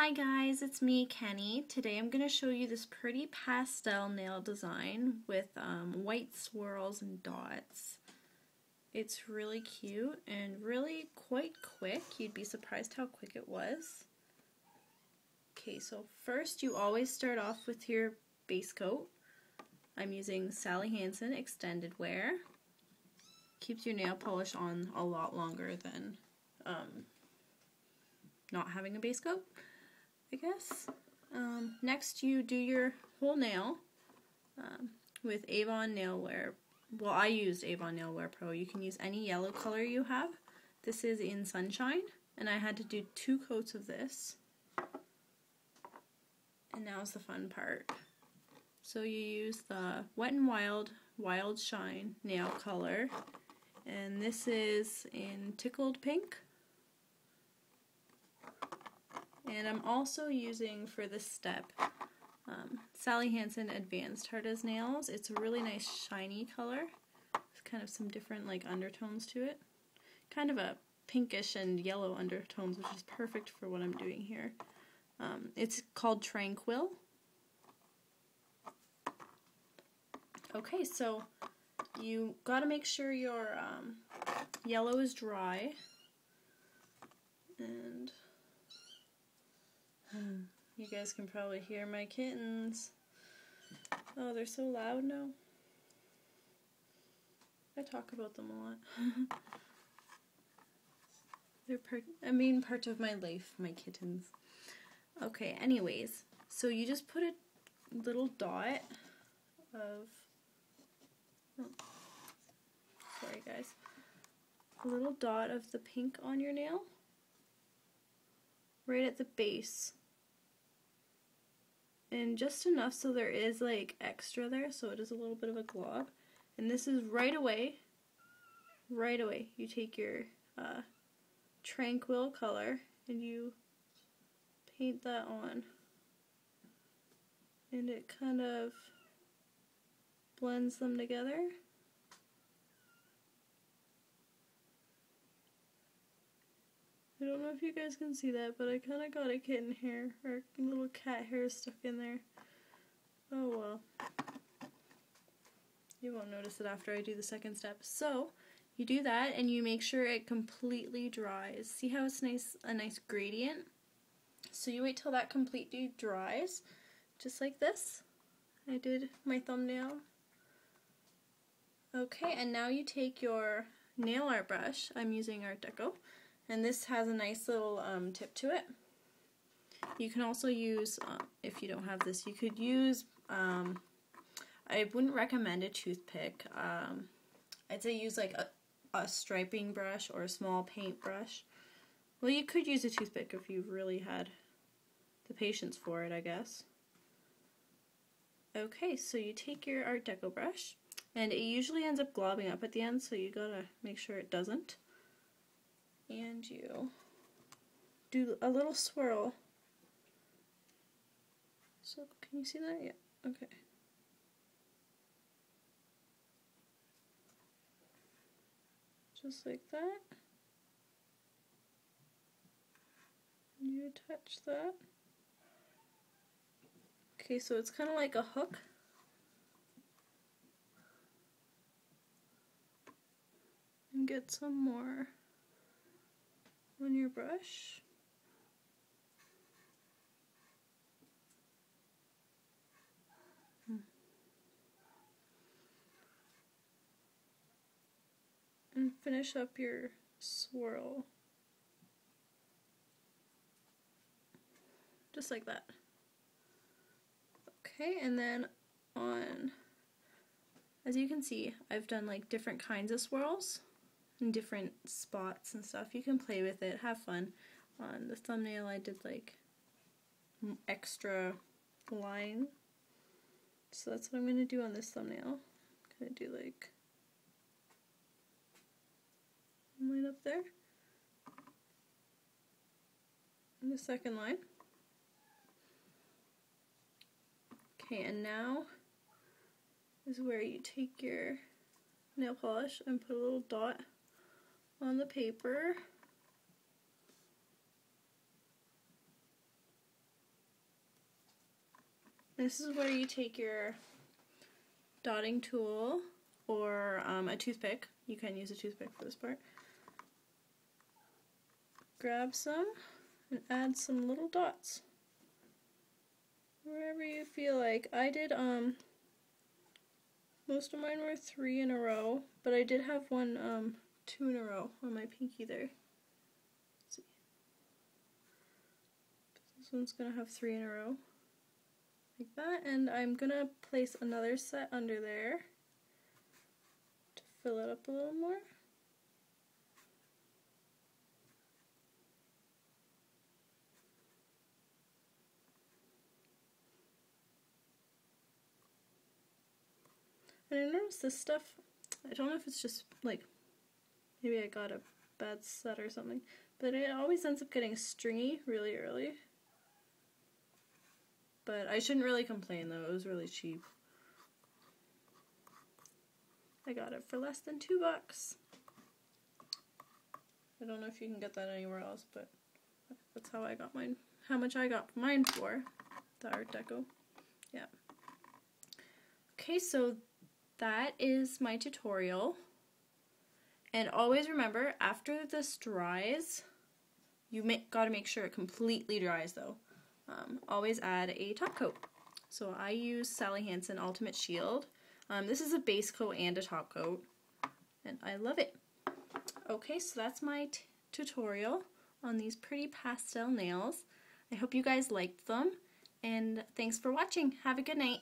Hi guys, it's me, Kenny. Today I'm going to show you this pretty pastel nail design with white swirls and dots. It's really cute and really quite quick. You'd be surprised how quick it was. Okay, so first you always start off with your base coat. I'm using Sally Hansen Extended Wear. Keeps your nail polish on a lot longer than not having a base coat, I guess. Next you do your whole nail with Avon Nail Wear. Well, I used Avon Nail Wear Pro. You can use any yellow color you have. This is in Sunshine, and I had to do 2 coats of this. And now's the fun part. So you use the Wet n Wild Shine nail color, and this is in Tickled Pink. And I'm also using for this step Sally Hansen Advanced Hard as Nails. It's a really nice shiny color with kind of some different like undertones to it. Kind of a pinkish and yellow undertones, which is perfect for what I'm doing here. It's called Tranquil. Okay, so you gotta make sure your yellow is dry. And you guys can probably hear my kittens. Oh, they're so loud now. I talk about them a lot. They're a main part of my life, my kittens. Okay, anyways, so you just put a little dot of, sorry guys, a little dot of the pink on your nail, right at the base. And just enough so there is like extra there, so it is a little bit of a glob. And this is right away, you take your Tranquil color and you paint that on. And it kind of blends them together. I don't know if you guys can see that, but I kind of got a kitten hair, or a little cat hair stuck in there. Oh well. You won't notice it after I do the second step. So, you do that and you make sure it completely dries. See how it's a nice gradient? So you wait till that completely dries, just like this. I did my thumbnail. Okay, and now you take your nail art brush. I'm using Art Deco. And this has a nice little tip to it. You can also use, if you don't have this, you could use, I wouldn't recommend a toothpick. I'd say use like a striping brush or a small paint brush. Well, you could use a toothpick if you really had the patience for it, I guess. Okay, so you take your Art Deco brush, and it usually ends up globbing up at the end, so you gotta make sure it doesn't. And you do a little swirl. So, can you see that? Yeah, okay. Just like that. And you attach that. Okay, so it's kind of like a hook. And get some more on your brush. And finish up your swirl. Just like that. Okay, and then on, as you can see, I've done like different kinds of swirls in different spots and stuff. You can play with it, have fun. On the thumbnail I did like extra line. So that's what I'm going to do on this thumbnail. I'm going to do like one line up there. And the second line. Okay, and now is where you take your nail polish and put a little dot on the paper. This is where you take your dotting tool or a toothpick. You can use a toothpick for this part. Grab some and add some little dots wherever you feel like. I did most of mine were 3 in a row, but I did have one 2 in a row on my pinky there. Let's see. This one's gonna have 3 in a row like that, and I'm gonna place another set under there to fill it up a little more. And I noticed this stuff, I don't know if it's just like, maybe I got a bad set or something, but it always ends up getting stringy really early. But I shouldn't really complain though, it was really cheap. I got it for less than $2. I don't know if you can get that anywhere else, but that's how I got mine, how much I got mine for, the Art Deco. Yeah. Okay, so that is my tutorial. And always remember, after this dries, you gotta make sure it completely dries though. Always add a top coat. So I use Sally Hansen Ultimate Shield. This is a base coat and a top coat, and I love it. Okay, so that's my tutorial on these pretty pastel nails. I hope you guys liked them, and thanks for watching. Have a good night.